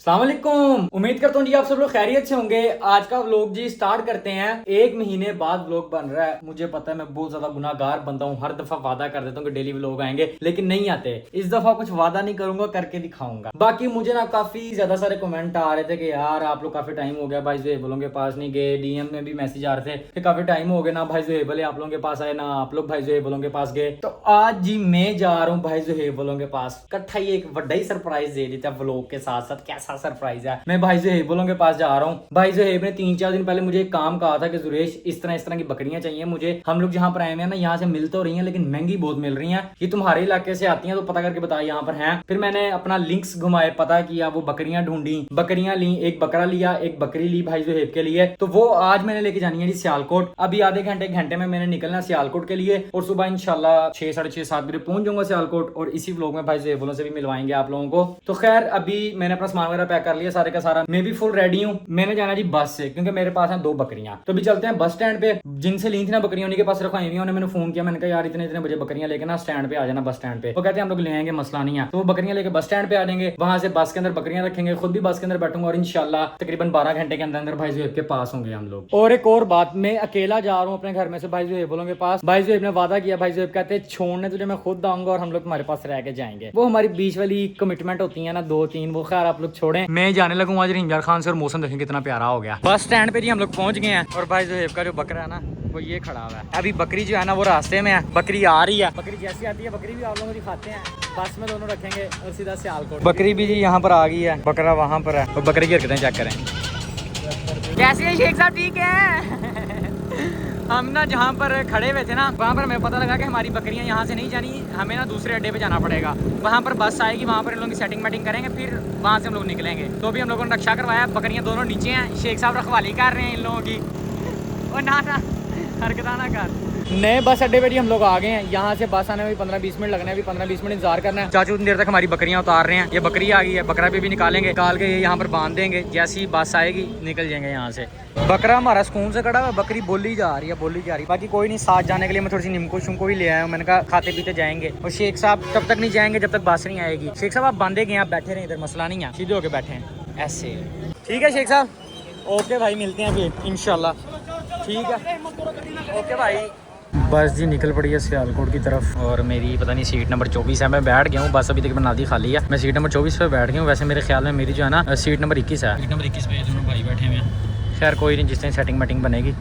अस्सलाम वालेकुम। उम्मीद करता हूँ जी आप सब लोग खैरियत से होंगे। आज का व्लॉग जी स्टार्ट करते हैं। 1 महीने बाद व्लॉग बन रहा है। मुझे पता है मैं बहुत ज्यादा गुनाहगार बंदा हूँ, हर दफा वादा कर देता हूँ कि डेली व्लॉग आएंगे लेकिन नहीं आते। इस दफा कुछ वादा नहीं करूंगा, करके दिखाऊंगा। बाकी मुझे ना काफी ज्यादा सारे कमेंट आ रहे थे कि यार आप लोग काफी टाइम हो गया भाई ज़ुहैब के पास नहीं गए। डीएम में भी मैसेज आ रहे थे कि काफी टाइम हो गया ना भाई ज़ुहैब आप लोगों के पास आए, ना आप लोग भाई ज़ुहैब के पास गए। तो आज जी मैं जा रहा हूँ भाई ज़ुहैब के पास। इकट्ठा ही एक बड़ा ही सरप्राइज दे देता है व्लॉग के साथ साथ। कैसा सरप्राइज है, मैं भाई ज़ुहैब के पास जा रहा हूँ। भाई ज़ुहैब ने 3-4 दिन पहले मुझे एक काम कहा था कि जुरेश इस तरह की बकरियां चाहिए मुझे। हम लोग जहाँ पर आए हैं ना, यहाँ से मिल तो रही हैं लेकिन महंगी बहुत मिल रही हैं। ये तुम्हारे इलाके से आती हैं तो पता करके बता यहाँ पर हैं। फिर मैंने अपना लिंक्स घुमाए, पता किया, वो बकरियां ढूंढी, बकरियां ली, एक बकरा लिया, एक बकरी ली भाई ज़ुहैब के लिए। तो वो आज मैंने लेके जानी है जी सियालकोट। अभी आधे घंटे में मैंने निकलना सियालकोट के लिए और सुबह इंशाल्लाह 6, साढ़े 6, 7 बजे पहुंच जाऊंगा सियालकोट। और इसी व्लॉग में भाई ज़ुहैब से भी मिलवाएंगे आप लोगों को। तो खैर अभी मैंने अपना सामान वगैरह पैक कर लिया सारे का सारा। मैं भी फुल रेडी हूँ। मैंने जाना जी बस से क्योंकि मेरे पास है 2 बकरियां। तो भी चलते हैं बस स्टैंड पे। जिनसे ली थी ना बकरियां उन्हीं के पास रखवाई हुई। मैंने फोन किया, मैंने कहा यार इतने बजे बकरियां लेके ना स्टैंड पे आ जाना, बस स्टैंड पे। वो कहते हैं हम लोग ले आएंगे, मसला नहीं है। तो वो बकरियां लेके बस स्टैंड पे आ जाएंगे, वहां से बस के अंदर बकरियां रखेंगे, खुद भी बस के अंदर बैठूंगा और इंशाल्लाह तकरीबन 12 घंटे के अंदर भाई ज़ुहैब के पास होंगे हम लोग। और एक और बात, मैं अकेला जा रहा हूँ अपने घर में से भाई ज़ुहैब के पास। भाई ज़ुहैब ने वादा किया, भाई ज़ुहैब कहते हैं छोड़ने तुझे मैं खुद आऊंगा और हम लोग तुम्हारे पास रह के जाएंगे। वो हमारी बीच वाली कमिटमेंट होती है ना 2-3, वो खैर आप लोग छोड़े। मैं जाने लगूंगा आज रिंजार खान से और मौसम देखें कितना प्यारा हो गया। बस स्टैंड पे जी हम लोग पहुंच गए हैं और भाई ज़ुहैब का जो बकरा है ना वो ये खड़ा हुआ है। अभी बकरी जो है ना वो रास्ते में है, बकरी आ रही है। बकरी जैसी आती है बकरी भी आप लोगों को दिखाते हैं। बस में दोनों रखेंगे और सीधा सियालकोट। बकरी भी जी यहाँ पर आ गई है, बकरा वहाँ पर है और बकरी की हरकतें चेक करें। कैसे है शेख साहब, ठीक है? हम ना जहाँ पर खड़े हुए थे ना वहाँ पर हमें पता लगा कि हमारी बकरियाँ यहाँ से नहीं जानी, हमें ना दूसरे अड्डे पे जाना पड़ेगा। वहाँ पर बस आएगी, वहाँ पर इन लोगों की सेटिंग वेटिंग करेंगे, फिर वहाँ से हम लोग निकलेंगे। तो भी हम लोगों ने रक्षा करवाया, बकरियाँ दोनों नीचे हैं। शेख साहब रखवाली कर रहे हैं इन लोगों की। और ना हरकत ना कर। नए बस अड्डे पे हम लोग आ गए हैं। यहाँ से बस आने में 15-20 मिनट लगना है, अभी 15-20 मिनट इंतजार करना है। चाचू उतनी देर तक हमारी बकरियाँ उतार रहे हैं। ये बकरी आ गई है, बकरा भी निकालेंगे, निकाल के ये यहाँ पर बांध देंगे। जैसी ही बस आएगी निकल जाएंगे यहाँ से। बकरा हमारा सुकून से खड़ा हुआ, बकरी बोली जा रही है। बाकी कोई नहीं, साथ जाने के लिए मैं थोड़ी सी नीमको शुमको भी ले आया हूँ। मैंने कहा खाते पीते जाएंगे। और शेख साहब तब तक नहीं जाएंगे जब तक बस नहीं आएगी। शेख साहब आप बांधे गए, आप बैठे रहे इधर, मसला नहीं है, सीधे होके बैठे हैं ऐसे। ठीक है शेख साहब, ओके भाई, मिलते हैं फिर इंशाल्लाह। ठीक है, ओके भाई। बस जी निकल पड़ी है सियालकोट की तरफ और मेरी पता नहीं सीट नंबर 24 है। मैं बैठ गया हूँ, बस अभी तक बनादी खाली है। मैं सीट नंबर 24 पे बैठ गया हूँ। वैसे मेरे ख्याल में मेरी जो है ना सीट नंबर 21 है। सीट नंबर 21 पे दोनों भाई बैठे हुए हैं। खैर कोई नहीं, जिस दिन सेटिंग मेटिंग बनेगी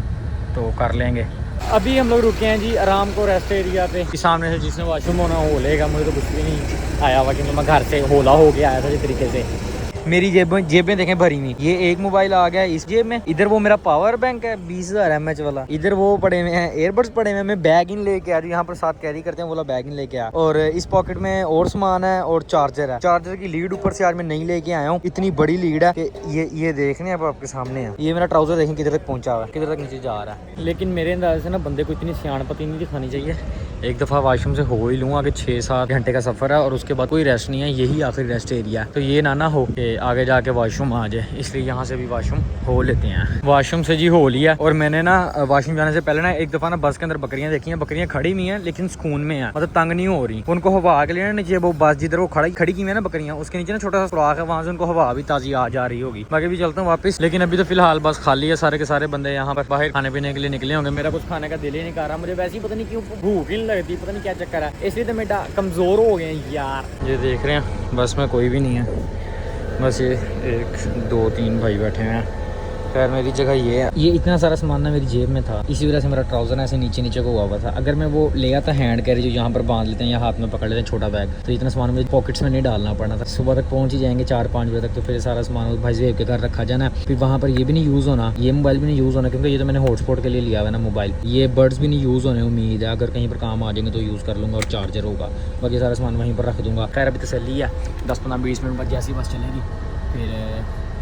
तो कर लेंगे। अभी हम लोग रुके हैं जी आराम को रेस्ट एरिया पे। सामने से जिसने वॉशरूम होना हो लेगा, मुझे तो कुछ भी नहीं आया हुआ क्योंकि मैं घर से होला हो गया आया था जिस तरीके से। मेरी जेबें देखें भरी हुई। ये एक मोबाइल आ गया इस जेब में, इधर वो मेरा पावर बैंक है 20,000 mAh वाला, इधर वो पड़े हुए हैं एयरबड्स पड़े हुए हैं। मैं बैग इन लेके आ रही हूँ, यहाँ पर साथ कैरी करते हैं, बोला बैग इन लेके आ। और इस पॉकेट में और सामान है और चार्जर है। चार्जर की लीड ऊपर से आज मैं नहीं लेके आया हूँ, इतनी बड़ी लीड है कि ये देखने अब आपके सामने है। ये मेरा ट्राउजर देखें किधर तक पहुंचा हुआ है, किधर तक नीचे जा रहा है। लेकिन मेरे अंदाज से ना बंदे को इतनी सियाणपती नहीं दिखानी चाहिए। एक दफ़ा वॉशरूम से हो ही लूँ, आगे 6-7 घंटे का सफ़र है और उसके बाद कोई रेस्ट नहीं है, यही आखिरी रेस्ट एरिया है। तो ये ना हो कि आगे जाके वॉशरूम आ जाए, इसलिए यहाँ से भी वॉशरूम हो लेते हैं। वॉशरूम से जी हो लिया। और मैंने ना वॉशरूम जाने से पहले ना एक दफ़ा ना बस के अंदर बकरियाँ देखी हैं। बकरियाँ खड़ी हुई हैं लेकिन सुकून में है, मतलब तंग नहीं हो रही। उनको हवा के लिए ना नीचे वो बस जिधर वो खड़ी की हुई है ना बकरियाँ, उसके नीचे ना छोटा सा सुराख है, वहाँ से उनको हवा भी ताज़ी आ जा रही होगी। बाकी भी चलता हूँ वापस। लेकिन अभी तो फिलहाल बस खाली है, सारे के सारे बंदे यहाँ पर बाहर खाने पीने के लिए निकले होंगे। मेरा कुछ खाने का दिल ही नहीं कर रहा, मुझे वैसे ही पता नहीं क्यों भूख ही नहीं लगती, पता नहीं क्या चक्कर है, इसलिए तो मैं कमज़ोर हो गए यार। ये देख रहे हैं बस में कोई भी नहीं है, बस ये 1, 2, 3 भाई बैठे हैं। खैर मेरी जगह ये है। ये इतना सारा सामान ना मेरी जेब में था, इसी वजह से मेरा ट्राउज़र ऐसे नीचे को हुआ था। अगर मैं वो ले आता हैंड कैरी जो यहाँ पर बांध लेते हैं या हाथ में पकड़ लेते हैं छोटा बैग, तो इतना सामान मुझे पॉकेट्स में नहीं डालना पड़ना था। सुबह तक पहुँच ही जाएंगे 4-5 बजे तक, तो फिर सारा सामान भाई ज़ुहैब के घर रखा जाना। फिर वहाँ पर ये भी नहीं यूज़ होना, ये मोबाइल भी नहीं यूज़ होना क्योंकि ये तो मैंने हॉटस्पॉट के लिए लिया हुआ है ना मोबाइल। ये बर्ड्स भी नहीं यूज़ होने, उम्मीद है अगर कहीं पर काम आ जाएंगे तो यूज़ कर लूँगा और चार्जर होगा। बाकी सारा सामान वहीं पर रख दूँगा। खैर अभी तसल्ली है, 10-15-20 मिनट बाद जैसी बस चलेगी फिर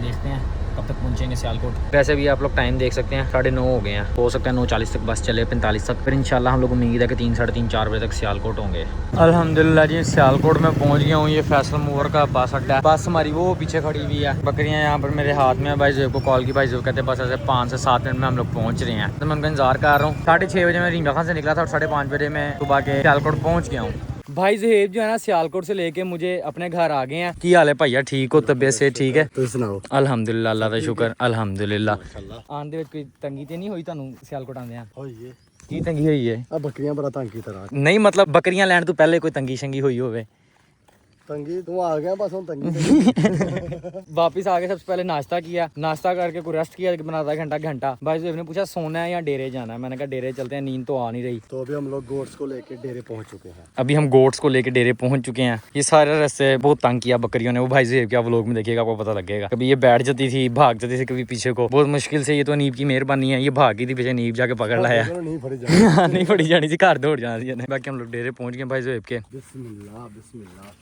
देखते हैं कब तक पहुंचेंगे सियालकोट। वैसे भी आप लोग टाइम देख सकते हैं, 9:30 हो गए हैं। हो सकता है 9:40 तक बस चले, 45 तक। फिर इंशाल्लाह हम लोग उम्मीद है कि 3, साढ़े 3, 4 बजे तक सियालकोट होंगे। अल्हम्दुलिल्लाह जी सियालकोट में पहुंच गया हूँ। ये फैसल मूवर का बस अड्डा है। बस हमारी वो पीछे खड़ी हुई है, बकरियाँ यहाँ पर मेरे हाथ में है। भाई ज़ुहैब को कॉल की, भाई ज़ुहैब कहते हैं बस ऐसे 5 से 7 मिनट में हम लोग पहुँच रहे हैं। तो मैं उनका इंतजार कर रहा हूँ। 6:30 बजे मैं रिंगा खान से निकला था और 5:30 बजे मैं सुबह के सियालकोट पहुँच गया हूँ। भाई ज़ुहैब जो है ना सियालकोट से लेके मुझे अपने घर आ गए हैं। की हाल है भैया, ठीक हो? तबीयत से ठीक है? ਤੁਸੀਂ ਸੁਣਾਓ। अल्हम्दुलिल्लाह, अल्लाह का शुक्र, अल्हम्दुलिल्लाह। आने ਦੇ ਵਿੱਚ ਕੋਈ ਤੰਗੀ ਤੇ ਨਹੀਂ ਹੋਈ ਤੁਹਾਨੂੰ ਸਿਆਲਕੋਟ ਆਉਂਦਿਆਂ? ਹੋਈ ਏ ਕੀ ਤੰਗੀ ਹੋਈ ਹੈ? ਆ ਬੱਕਰੀਆਂ ਬੜਾ ਤੰਗ ਕੀਤਾ ਰਾਤ ਨਹੀਂ ਮਤਲਬ ਬੱਕਰੀਆਂ ਲੈਣ ਤੋਂ ਪਹਿਲੇ ਕੋਈ ਤੰਗੀ ਸ਼ੰਗੀ ਹੋਈ ਹੋਵੇ? ਤੰਗੀ ਤੂੰ ਆ ਗਿਆ बस ਹੁਣ तंगी वापिस आके सबसे पहले नाश्ता किया, नाश्ता करके कोई रेस्ट किया बना आधा घंटा। भाई साहब ने पूछा सोना है या डेरे जाना है? मैंने कहा डेरे चलते हैं, नींद तो आ नहीं रही। तो अभी हम लोग गोट्स को लेके डेरे पहुंच चुके हैं। अभी हम गोट्स को लेके डेरे पहुंच चुके हैं। ये सारे रास्ते बहुत तंग किया बकरियों ने। वो भाई साहब क्या व्लॉग में देखिएगा, आपको पता लगेगा। कभी ये बैठ जाती थी, भाग जाती थी कभी पीछे को, बहुत मुश्किल से। ये तो नीब की मेहरबानी है, ये भाग गई थी पीछे, नीब जाके पकड़ लाया। नहीं फड़ी जानी नहीं फड़ी जानी थी, घर दौड़ जाना थी। बाकी हम लोग डेरे पहुंच गए भाई साहब के। बिस्मिल्लाह बिस्मिल्लाह।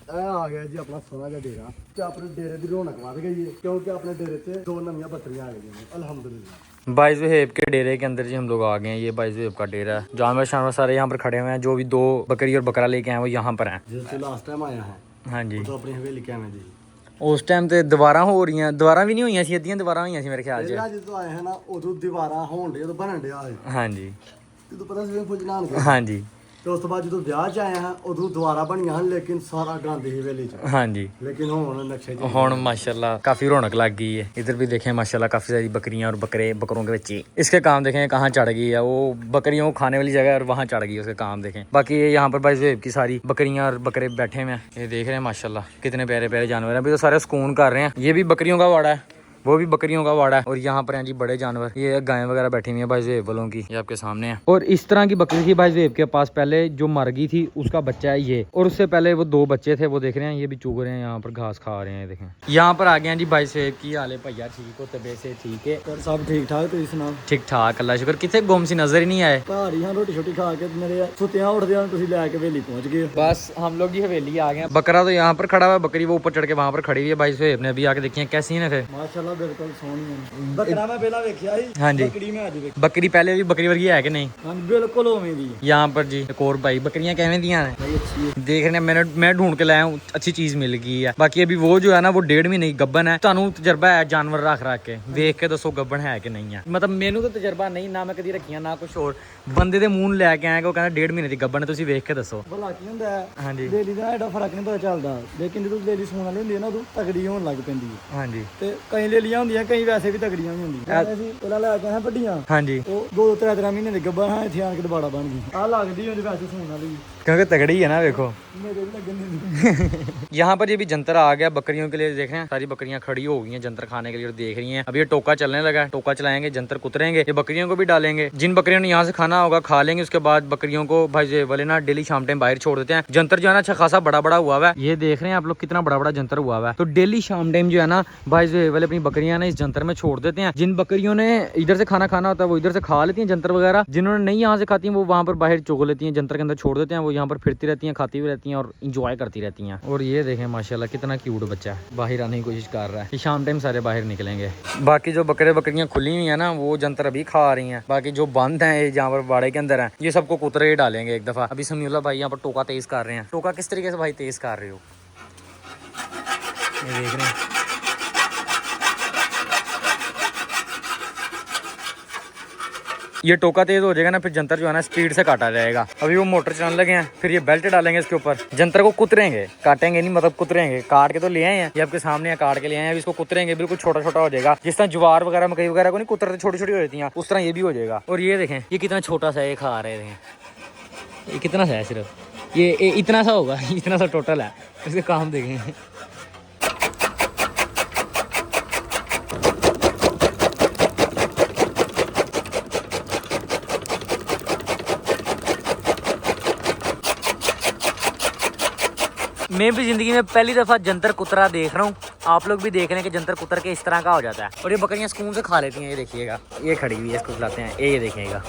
आ गया जी अपना सोना का डेरा। क्या अपने डेरे की रौनक बढ़ गई है, क्योंकि अपने डेरे से 2 नवियां बकरियां आ गई हैं अल्हम्दुलिल्लाह। भाई ज़ुहैब के डेरे के अंदर जी हम लोग आ गए हैं। ये भाई ज़ुहैब का डेरा है। जानवर शानवर सारे यहाँ पर खड़े हुए हैं। जो भी 2 बकरी और बकरा लेके आए वो यहाँ पर हैं। जिससे लास्ट टाइम आया है हाँ जी, तो अपनी हवेली क्या में जी उस टाइम तो दीवारा हो रही हैं, दीवारा भी नहीं हुई सी, अद्धियां दीवारा हुई सी मेरे ख्याल ਪਹਿਲਾਂ से। ਜਦੋਂ ਆਏ ਹੈ ਨਾ ਉਦੋਂ ਦੀਵਾਰਾਂ ਹੋਣ ਡੇ ਜਦੋਂ ਬਣਨ ਡਿਆ ਹੈ हाँ जी, ਤੈਨੂੰ ਪਤਾ ਸੀ ਫੁਜਨਾਨ ਕੇ हाँ जी, ਤੇ ਉਸ ਤੋਂ ਬਾਅਦ ਜਦੋਂ ਵਿਆਹ ਚ ਆਏ ਹਾਂ ਉਦੋਂ ਦੁਆਰਾ ਬਣੀਆਂ ਹਨ ਲੇਕਿਨ ਸਾਰਾ ਗੰਦ ਹੀ ਹਵੇਲੀ ਚ हाँ जी। लेकिन ਹੁਣ नक्शे जी ਹੁਣ माशाल्लाह काफी रौनक लग गई है। इधर भी देखें माशाल्लाह काफी सारी बकरियां और बकरों के बच्चे। इसके काम देखें कहाँ चढ़ गई है, वो बकरियों को खाने वाली जगह है और वहाँ चढ़ गई है, उसके काम देखें। बाकी ये यहाँ पर भाई ज़ुहैब की सारी बकरियां और बकरे बैठे हुए हैं। ये देख रहे हैं माशाल्लाह कितने प्यारे प्यारे जानवर हैं। अभी तो सारे सुकून कर रहे हैं। ये भी बकरियों का वाड़ा है, वो भी बकरियों का वाड़ा है। और यहाँ पर हैं जी बड़े जानवर, ये गायें वगैरह बैठी हुई हैं भाई ज़ुहैब वालों की, ये आपके सामने है। और इस तरह की बकरी थी भाई ज़ुहैब के पास पहले, जो मर गई थी, उसका बच्चा है ये। और उससे पहले वो 2 बच्चे थे, वो देख रहे हैं, ये भी चुग रहे हैं, यहाँ पर घास खा रहे हैं। देखें यहाँ पर आ गए हैं जी भाई ज़ुहैब की हाल है भैया, ठीक हो? तबीयत से ठीक है? पर सब ठीक ठाक तुम सुनाओ। ठीक ठाक अल्लाह शुक्र। कितने गुम सी नजर ही नहीं आए। घर ही हाँ रोटी छोटी खा के मेरे सुत्तियां उठदियां तुम लैके हवेली पहुंच गए। बस हम लोग जी हवेली आ गए। बकरा तो यहाँ पर खड़ा हुआ है, बकरी वो ऊपर चढ़ के वहाँ पर खड़ी हुई है। भाई ज़ुहैब ने अभी आके देखी है कैसी है फिर। माशाल्लाह बिल्कुल सोहनी है। बकरा मैं पहला देखिया ही। हाँ जी, बकरी में आज देख बकरी पहले भी बकरी वर्गी है कि नहीं? हां बिल्कुल ओवें दी। यहाँ पर जी एक और भाई बकरियां कैसे दिया है भाई अच्छी है। देख रहे हैं, मैं ढूंढ के लाया हूँ, अच्छी चीज मिल गई है। बाकी अभी वो जो है ना वो 1.5 महीने की गब्बन है। ਤੁਹਾਨੂੰ तजर्बा है जानवर रख के देख के दसो गब्बन है कि नहीं है? मतलब मैनू तो तजर्बा नहीं, ना मैं कदी रखियां ना कुछ और। ਬੰਦੇ ਦੇ ਮੂੰਹ ਲੈ ਕੇ ਆਇਆ ਕਿ ਉਹ ਕਹਿੰਦਾ 1.5 ਮਹੀਨੇ ਦੀ ਗੱਬਣ ਹੈ, ਤੁਸੀਂ ਵੇਖ ਕੇ ਦੱਸੋ ਭਲਾ ਕੀ ਹੁੰਦਾ ਹੈ। ਹਾਂਜੀ ਡੇਲੀ ਦਾ ਐਡਾ ਫਰਕ ਨਹੀਂ ਪਤਾ ਚੱਲਦਾ, ਲੇਕਿਨ ਜਦੋਂ ਡੇਲੀ ਸੂਣ ਵਾਲੀ ਹੁੰਦੀ ਹੈ ਨਾ ਉਦੋਂ ਤਗੜੀ ਹੋਣ ਲੱਗ ਪੈਂਦੀ ਹੈ। ਹਾਂਜੀ ਤੇ ਕਈ ਲੇਲੀਆਂ ਹੁੰਦੀਆਂ, ਕਈ ਵੈਸੇ ਵੀ ਤਗੜੀਆਂ ਵੀ ਹੁੰਦੀਆਂ। ਅਸੀਂ ਪਹਿਲਾਂ ਲੈ ਕੇ ਆਏ ਵੱਡੀਆਂ, ਹਾਂਜੀ ਉਹ 2-3 ਮਹੀਨੇ ਦੀ ਗੱਬਣ ਹਾਂ ਇੱਥੇ ਆਣ ਕੇ ਦੁਬਾਰਾ ਬਣ ਗਈ। ਆਹ ਲੱਗਦੀ ਹੁੰਦੀ ਵੈਸੇ ਸੂਣ ਵਾਲੀ, क्योंकि तगड़ी है ना। देखो मेरे भी लगन नहीं। यहाँ पर ये भी जंतर आ गया बकरियों के लिए। देख रहे हैं सारी बकरियां खड़ी हो गई हैं जंतर खाने के लिए और देख रही हैं। अब ये टोका चलने लगा है, टोका चलाएंगे, जंतर कुतरेंगे, ये बकरियों को भी डालेंगे। जिन बकरियों ने यहाँ से खाना होगा खा लेंगे, उसके बाद बकरियों को भाई ज़ुहैब वाले ना डेली शाम टाइम बाहर छोड़ देते हैं। जंतर जो है ना अच्छा खासा बड़ा बड़ा हुआ है। ये देख रहे हैं आप लोग कितना बड़ा बड़ा जंतर हुआ है। तो डेली शाम टाइम जो है ना भाई ज़ुहैब वाले अपनी बकरियां ना इस जंतर में छोड़ देते हैं। जिन बकरियों ने इधर से खाना खाना होता है वो इधर से खा लेती हैं जंतर वगैरह। जिन्होंने नहीं यहाँ से खाती हैं वो वहाँ पर बाहर चुग लेती हैं, जंतर के अंदर छोड़ देते हैं। वो यहाँ पर फिरती रहती हैं, खाती हुई रहती हैं और इंजॉय करती रहती हैं। और ये देखें माशाल्लाह कितना क्यूट बच्चा है, बाहर आने की कोशिश कर रहा है कि शाम टाइम सारे बाहर निकलेंगे। बाकी जो बकरियां खुली हुई है ना वो जंतर अभी खा रही हैं। बाकी जो बंद हैं जहाँ पर बाड़े के अंदर हैं ये सबको कुतरे ही डालेंगे एक दफा। अभी समीउल्लाह भाई यहाँ पर टोका तेज कर रहे हैं। टोका किस तरीके से भाई तेज कर रहे हो? ये देख रहे हैं ये टोका तेज हो जाएगा ना फिर जंतर जो है ना स्पीड से काटा जाएगा। अभी वो मोटर चलाने लगे हैं, फिर ये बेल्ट डालेंगे इसके ऊपर, जंतर को कुतरेंगे, काटेंगे नहीं मतलब कुतरेंगे। काट के तो ले आए हैं, ये आपके सामने है, काट के ले आए हैं। अभी इसको कुतरेंगे, बिल्कुल छोटा छोटा हो जाएगा। जिस तरह ज्वार वगैरह मकई वगैरह को नहीं कुतरते, छोटी छोटी हो जाती हैं, उस तरह ये भी हो जाएगा। और ये देखें ये कितना छोटा सा ये खा रहे हैं, ये कितना सा है, सिर्फ ये इतना सा होगा, इतना सा टोटल है। इसके काम देखें। मैं भी जिंदगी में पहली दफा जंतर कुतरा देख रहा हूँ। आप लोग भी देख रहे हैं कि जंतर कुतर के इस तरह का हो जाता है। और ये बकरियां सुकून से खा लेती हैं। ये देखिएगा ये खड़ी हुई है, इसको खिलाते हैं, ये देखिएगा,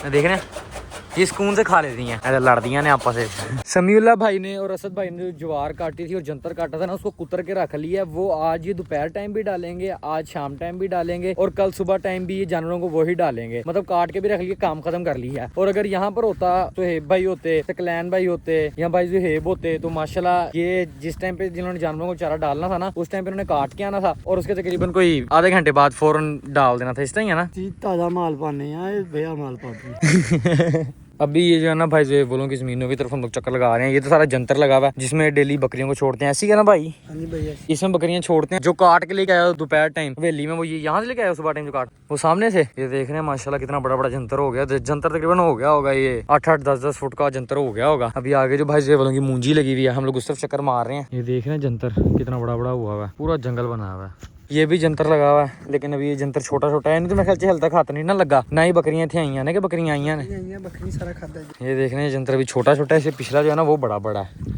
देख रहे हैं ये सुकून से खा लेती हैं। ऐसे लड़दियां ने आपस में। समीउल्लाह भाई ने और असद भाई ने जो ज्वार काटी थी और जंतर काटा था ना उसको कुतर के रख लिया। वो आज ये दोपहर टाइम भी डालेंगे, आज शाम टाइम भी डालेंगे और कल सुबह टाइम भी ये जानवरों को वही डालेंगे। मतलब काट के भी रख लिया, काम खत्म कर लिया है। और अगर यहाँ पर होता तो ज़ुहैब भाई होते, सकलैन भाई होते या भाई ज़ुहैब होते तो माशाल्लाह ये जिस टाइम पे जिन्होंने जानवरों को चारा डालना था ना उस टाइम पे उन्होंने काट के आना था और उसके तकरीबन कोई आधे घंटे बाद फौरन डाल देना था। इस तरह ही है ना, ताजा माल पाने हैं, बेया माल पाते अभी ये जो है ना भाई जो बोलों की जमीनों की तरफ हम लोग चक्कर लगा रहे हैं। ये तो सारा जंतर लगा हुआ है जिसमें डेली बकरियों को छोड़ते हैं, ऐसी है ना भाई? हाँ जी भैया। इसमें बकरियां छोड़ते हैं। जो काट के लेके आया दोपहर टाइम हवेली में, वो ये यहाँ से लेके आया सुबह टाइम जो काट, वो सामने से। ये देख रहे हैं माशाल्लाह कितना बड़ा बड़ा जंतर हो गया। जंतर तकरीबन हो गया होगा ये 8-8 10-10 फुट का जंतर हो गया होगा। अभी आगे जो भाई जो बोलों की मूंजी लगी हुई है, हम लोग उस तरफ चक्कर मार रहे हैं। ये देख रहे हैं जंतर कितना बड़ा बड़ा हुआ है, पूरा जंगल बना हुआ है। ये भी जंतर लगा हुआ है, लेकिन अभी ये जंतर छोटा छोटा है, नहीं तो मैं ख्याल से हल तक हाथ नहीं ना लगा। ना ही बकरियां थी आई ने, बकरियां आई ने, बकरी सारा खाता है। ये देख रहे हैं जंतर अभी छोटा छोटा है, इसे पिछला जो है ना वो बड़ा बड़ा है।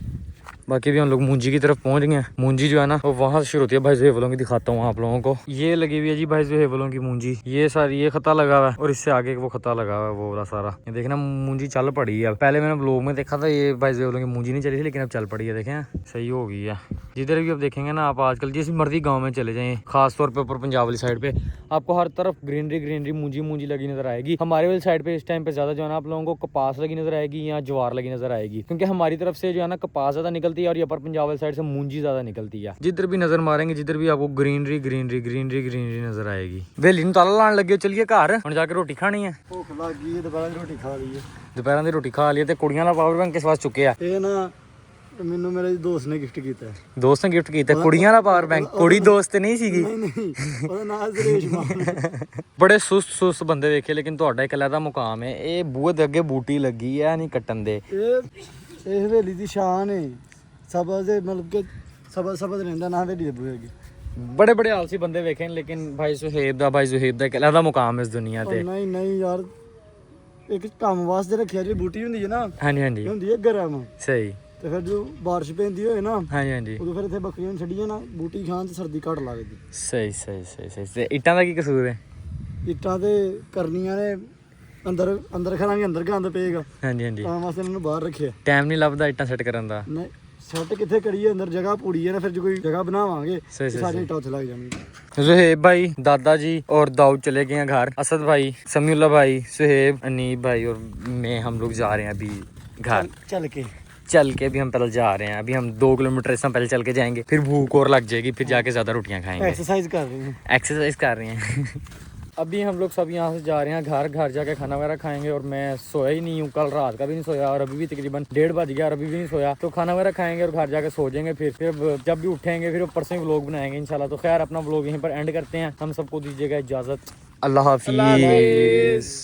बाकी भी हम लोग मूंजी की तरफ पहुंच गए हैं। मूंजी जो है ना वो वहां से शुरू होती है। भाई हेवलों की दिखाता हूँ आप लोगों को। ये लगी हुई है जी भाई हेवलों की मूंजी। ये सारी ये खता लगा हुआ है और इससे आगे वो खता लगा हुआ है, वो वाला सारा। ये देखना मूंजी चल पड़ी है। पहले मैंने ब्लॉग में देखा था ये भाई हेवलों की मूंजी नहीं चली थी, लेकिन अब चल पड़ी है। देखें सही हो गई है। जिधर भी आप देखेंगे ना आप आजकल जिस मर्जी गाँव में चले जाएं, खासतौर पर ऊपर पंजाब वाली साइड पे आपको हर तरफ ग्रीनरी ग्रीनरी मूंजी मूंजी लगी नजर आएगी। हमारे वाली साइड पे इस टाइम पे ज्यादा जो है ना आप लोगों को कपास लगी नजर आएगी या ज्वार लगी नजर आएगी, क्योंकि हमारी तरफ से जो है ना कपास ज्यादा निकलती है और ऊपर पंजाब वाली साइड से मूंजी ज्यादा निकलती है। जिधर भी नजर मारेंगे जिधर भी आपको ग्रीनरी ग्रीनरी ग्रीनरी ग्रीनरी नजर आएगी। वेली नूं ताला लाने लगे, चलिए घर हुण जाके रोटी खानी है। भूख लग गई है, दोपहर की रोटी खा ली है। दोपहर की रोटी खा ली ते कुड़ियां दा पावर बैंक किस वास्ते चुके आ? ਇਹ ਨਾ ਮੈਨੂੰ ਮੇਰੇ ਦੋਸਤ ਨੇ ਗਿਫਟ ਕੀਤਾ ਹੈ। ਦੋਸਤ ਨੇ ਗਿਫਟ ਕੀਤਾ ਕੁੜੀਆਂ ਦਾ ਪਾਵਰ ਬੈਂਕ। ਕੁੜੀ ਦੋਸਤ ਨਹੀਂ ਸੀਗੀ, ਨਹੀਂ ਉਹਦਾ ਨਾਮ ਸੁਰੇਸ਼ ਮਾਨ। ਬੜੇ ਸੁਸਤ ਬੰਦੇ ਵੇਖੇ, ਲੇਕਿਨ ਤੁਹਾਡਾ ਇੱਕ ਅਲੱਗਾ ਮੁਕਾਮ ਹੈ। ਇਹ ਬੂਹੇ ਦੇ ਅੱਗੇ ਬੂਟੀ ਲੱਗੀ ਹੈ ਨਹੀਂ ਕੱਟਣ ਦੇ। ਇਹ ਹਵੇਲੀ ਦੀ ਸ਼ਾਨ ਹੈ। ਸਭ ਦੇ ਮਤਲਬ ਕਿ ਸਭ ਰਹਿੰਦਾ ਨਾ ਹਵੇਲੀ ਦੇ ਬੂਹੇ ਅੱਗੇ। बड़े बड़े आलसी बंदे वेखे, लेकिन भाई सुहेब दा एक अलग मुकाम है इस दुनिया ते। नहीं नहीं यार, एक काम वास्ते रखिया जी बूटी हुंदी है ना। हाँ जी हाँ जी, हुंदी है गरम। सही। ਤੇ ਫਿਰ ਜੋ ਬਾਰਿਸ਼ ਪੈਂਦੀ ਹੋਏ ਨਾ, हाँ जी हाँ जी, ਉਦੋਂ ਫਿਰ ਇੱਥੇ ਬੱਕਰੀਆਂ ਨੂੰ ਛੱਡੀਏ ਨਾ, ਬੂਟੀ ਖਾਣ ਤੇ ਸਰਦੀ ਘੱਟ ਲੱਗਦੀ। सही सही सही सही सही। ਇੱਟਾਂ ਦਾ ਕੀ ਕਸੂਰ ਹੈ? ਇੱਟਾਂ ਤੇ ਕਰਨੀਆਂ ਨੇ ਅੰਦਰ ਖੜਾਂਗੇ, ਅੰਦਰ ਗੰਦ ਪਏਗਾ। हाँ जी हाँ जी, ਤਾਂ ਵਾਸਤੇ ਇਹਨਾਂ ਨੂੰ ਬਾਹਰ ਰੱਖਿਆ। ਟਾਈਮ ਨਹੀਂ ਲੱਭਦਾ ਇੱਟਾਂ ਸੈੱਟ ਕਰਨ ਦਾ। ਨਹੀਂ ਸੈੱਟ ਕਿੱਥੇ ਕਰੀਏ, ਅੰਦਰ ਜਗ੍ਹਾ ਪੂੜੀ ਹੈ ਨਾ, ਫਿਰ ਜੇ ਕੋਈ ਜਗ੍ਹਾ ਬਣਾਵਾਂਗੇ ਸਹੀ ਸਹੀ ਸਾਰੀ ਇੱਟਾਂ ਉੱਥੇ ਲੱਗ ਜਾਣਗੀਆਂ। सुहेब भाई, दादाजी और दाऊद चले गए हैं घर। असद भाई, समीउल्लाह भाई, सुहेब, अनीब भाई और मैं, हम लोग जा रहे हैं अभी घर। चल के अभी हम पैदल जा रहे हैं। अभी हम 2 किलोमीटर इस पहले चल के जाएंगे, फिर भूख और लग जाएगी, फिर जाके ज्यादा रोटियां खाएंगे। एक्सरसाइज कर रहे हैं। अभी हम लोग सब यहाँ से जा रहे हैं घर जाके खाना वगैरह खाएंगे। और मैं सोया ही नहीं हूँ, कल रात का भी नहीं सोया और अभी भी तकरीबन 1:30 बज गया और अभी भी नहीं सोया। तो खाना वगैरह खाएंगे और घर जाके सो जाएंगे। फिर जब भी उठेंगे फिर ऊपर से व्लॉग बनाएंगे इंशाल्लाह। तो खैर अपना व्लॉग यहीं पर एंड करते हैं। हम सबको दीजिएगा इजाजत। अल्लाह हाफिज़।